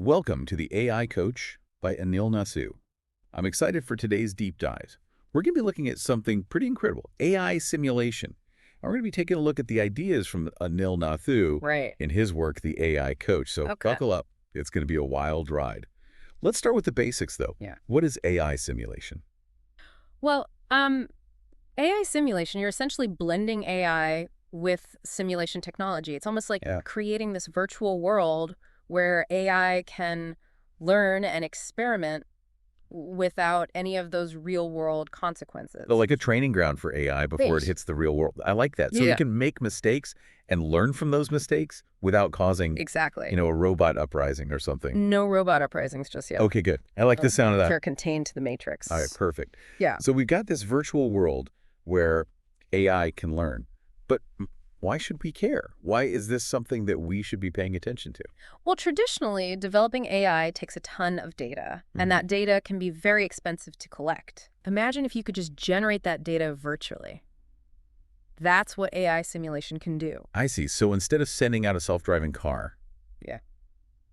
Welcome to the AI Coach by Anil Nasu. I'm excited for today's deep dive. We're going to be looking at something pretty incredible, AI simulation. And we're going to be taking a look at the ideas from Anil Nasu Right. in his work, The AI Coach. So Okay. buckle up. It's going to be a wild ride. Let's start with the basics, though. Yeah. What is AI simulation? Well, AI simulation, you're essentially blending AI with simulation technology. It's almost like Yeah. creating this virtual world where AI can learn and experiment without any of those real-world consequences. So like a training ground for AI before it Right. hits the real world. I like that. So Yeah. you can make mistakes and learn from those mistakes without causing, Exactly. a robot uprising or something. No robot uprisings just yet. Okay, good. I like the sound of that. They're contained to the matrix. All right, perfect. Yeah. So we've got this virtual world where AI can learn, but why should we care? Why is this something that we should be paying attention to? Well, traditionally, developing AI takes a ton of data, and that data can be very expensive to collect. Imagine if you could just generate that data virtually. That's what AI simulation can do. I see. So instead of sending out a self-driving car Yeah.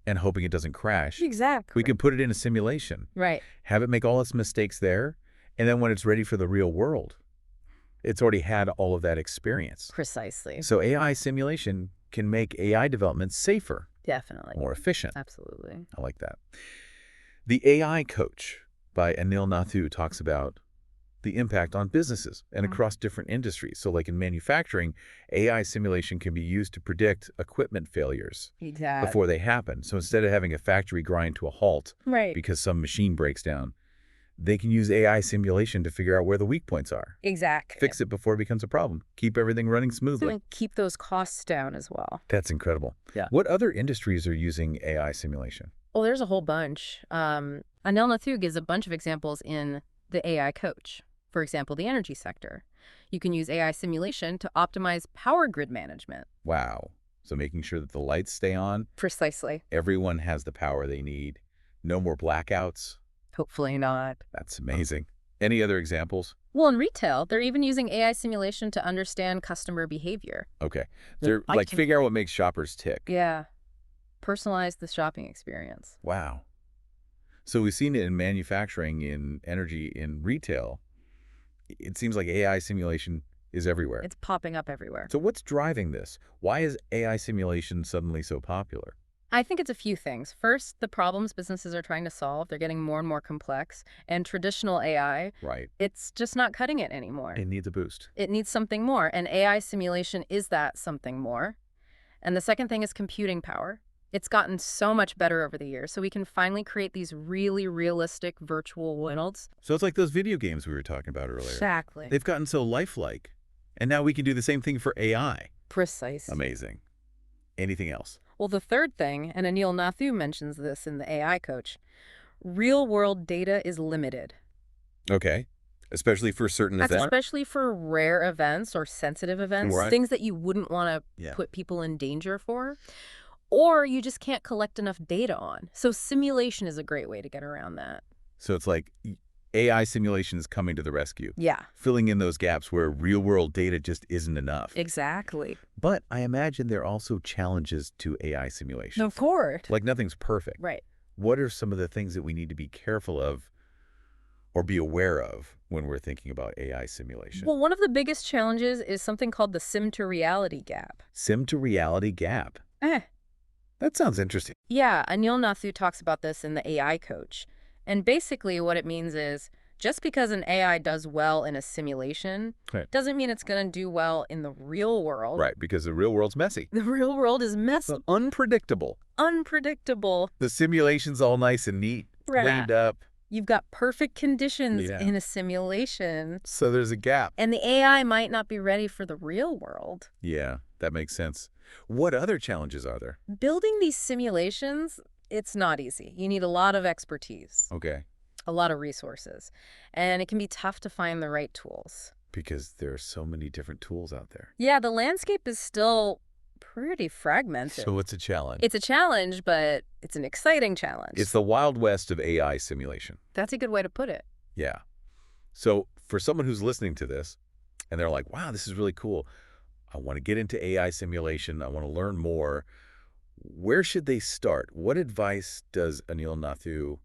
and hoping it doesn't crash, Exactly. we can put it in a simulation, Right. have it make all its mistakes there, and then when it's ready for the real world, it's already had all of that experience. Precisely. So AI simulation can make AI development safer, Definitely. more efficient. Absolutely. I like that. The AI Coach by Anil Nasu talks about the impact on businesses and across different industries. So like in manufacturing, AI simulation can be used to predict equipment failures Exactly. before they happen. So instead of having a factory grind to a halt Right. because some machine breaks down, they can use AI simulation to figure out where the weak points are. Exactly. Fix it before it becomes a problem. Keep everything running smoothly. And keep those costs down as well. That's incredible. Yeah. What other industries are using AI simulation? Well, there's a whole bunch. Anil Nasu gives a bunch of examples in the AI Coach. For example, the energy sector. You can use AI simulation to optimize power grid management. Wow. So making sure that the lights stay on, Precisely. everyone has the power they need, no more blackouts. Hopefully not. That's amazing. Any other examples? Well, in retail, they're even using AI simulation to understand customer behavior. Okay. They're I like can- figure out what makes shoppers tick. Yeah. Personalize the shopping experience. Wow. So we've seen it in manufacturing, in energy, in retail. It seems like AI simulation is everywhere. It's popping up everywhere. So what's driving this? Why is AI simulation suddenly so popular? I think it's a few things. First, the problems businesses are trying to solve, they're getting more and more complex. And traditional AI, Right. it's just not cutting it anymore. It needs a boost. It needs something more, and AI simulation is that something more. And the second thing is computing power. It's gotten so much better over the years, so we can finally create these really realistic virtual worlds. So it's like those video games we were talking about earlier. Exactly. They've gotten so lifelike. And now we can do the same thing for AI. Precise. Amazing. Anything else? Well, the third thing, and Anil Nasu mentions this in the AI Coach, real-world data is limited. Okay. Especially for certain That's events. especially for rare events or sensitive events, Right. things that you wouldn't want to Yeah. put people in danger for, or you just can't collect enough data on. So simulation is a great way to get around that. So it's like AI simulation is coming to the rescue, Yeah, filling in those gaps where real-world data just isn't enough. exactly. But I imagine there are also challenges to AI simulation. Of course. Like nothing's perfect. Right. What are some of the things that we need to be careful of or be aware of when we're thinking about AI simulation? Well, one of the biggest challenges is something called the sim to reality gap. Sim to reality gap. That sounds interesting. Yeah, Anil Nasu talks about this in the AI Coach. And basically what it means is just because an AI does well in a simulation Right. doesn't mean it's going to do well in the real world. Right, because the real world's messy. The real world is messy, Unpredictable. unpredictable. The simulation's all nice and neat, Right. cleaned up. You've got perfect conditions Yeah. in a simulation, So there's a gap. and the AI might not be ready for the real world. Yeah, that makes sense. What other challenges are there? Building these simulations, it's not easy. You need a lot of expertise, Okay, a lot of resources, and it can be tough to find the right tools. because there are so many different tools out there. Yeah, the landscape is still pretty fragmented. So it's a challenge. It's a challenge, but it's an exciting challenge. It's the Wild West of AI simulation. That's a good way to put it. Yeah. So for someone who's listening to this and they're like, wow, this is really cool. I want to get into AI simulation. I want to learn more. Where should they start? What advice does Anil Nathu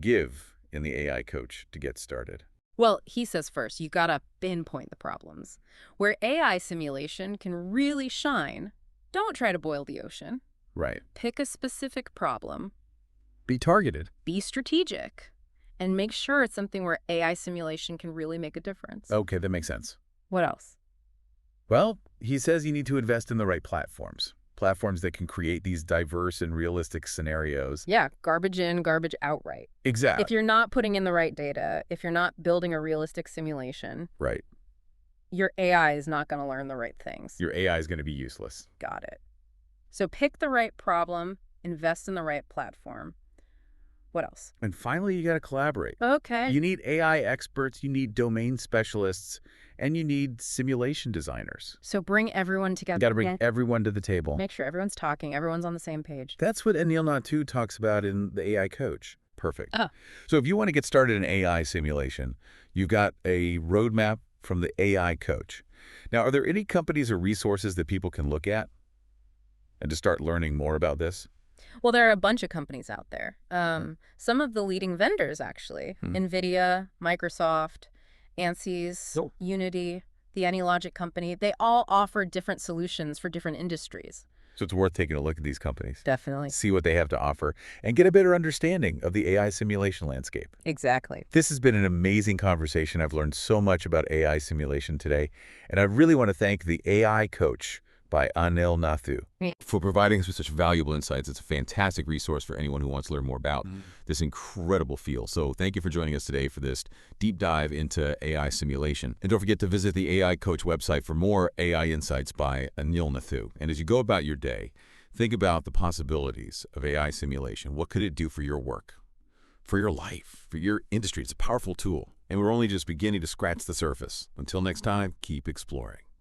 give in the AI coach to get started? Well, he says first, you gotta pinpoint the problems. Where AI simulation can really shine, don't try to boil the ocean. Right. Pick a specific problem, Be targeted. be strategic, and make sure it's something where AI simulation can really make a difference. Okay, that makes sense. What else? Well, he says you need to invest in the right platforms. Platforms that can create these diverse and realistic scenarios. Yeah, garbage in, garbage out, right? Exactly. If you're not putting in the right data, if you're not building a realistic simulation, Right. your AI is not going to learn the right things. Your AI is going to be useless. Got it. So pick the right problem, invest in the right platform. What else? And finally, you got to collaborate. Okay. You need AI experts, you need domain specialists, and you need simulation designers. So bring everyone You together. got to bring everyone to the table. Make sure everyone's talking, everyone's on the same page. That's what Anil Nathu talks about in the AI coach. Perfect. Oh. So if you want to get started in AI simulation, you've got a roadmap from the AI coach. Now, are there any companies or resources that people can look at and to start learning more about this? Well, there are a bunch of companies out there. Some of the leading vendors, actually. NVIDIA, Microsoft, ANSYS, Oh. Unity, the AnyLogic company. They all offer different solutions for different industries. So it's worth taking a look at these companies, Definitely. see what they have to offer, and get a better understanding of the AI simulation landscape. Exactly. This has been an amazing conversation. I've learned so much about AI simulation today, and I really want to thank the AI coach by Anil Nathu for providing us with such valuable insights. It's a fantastic resource for anyone who wants to learn more about this incredible field. So thank you for joining us today for this deep dive into AI simulation. And don't forget to visit the AI Coach website for more AI insights by Anil Nathu. And as you go about your day, think about the possibilities of AI simulation. What could it do for your work, for your life, for your industry? It's a powerful tool, and we're only just beginning to scratch the surface. Until next time, keep exploring.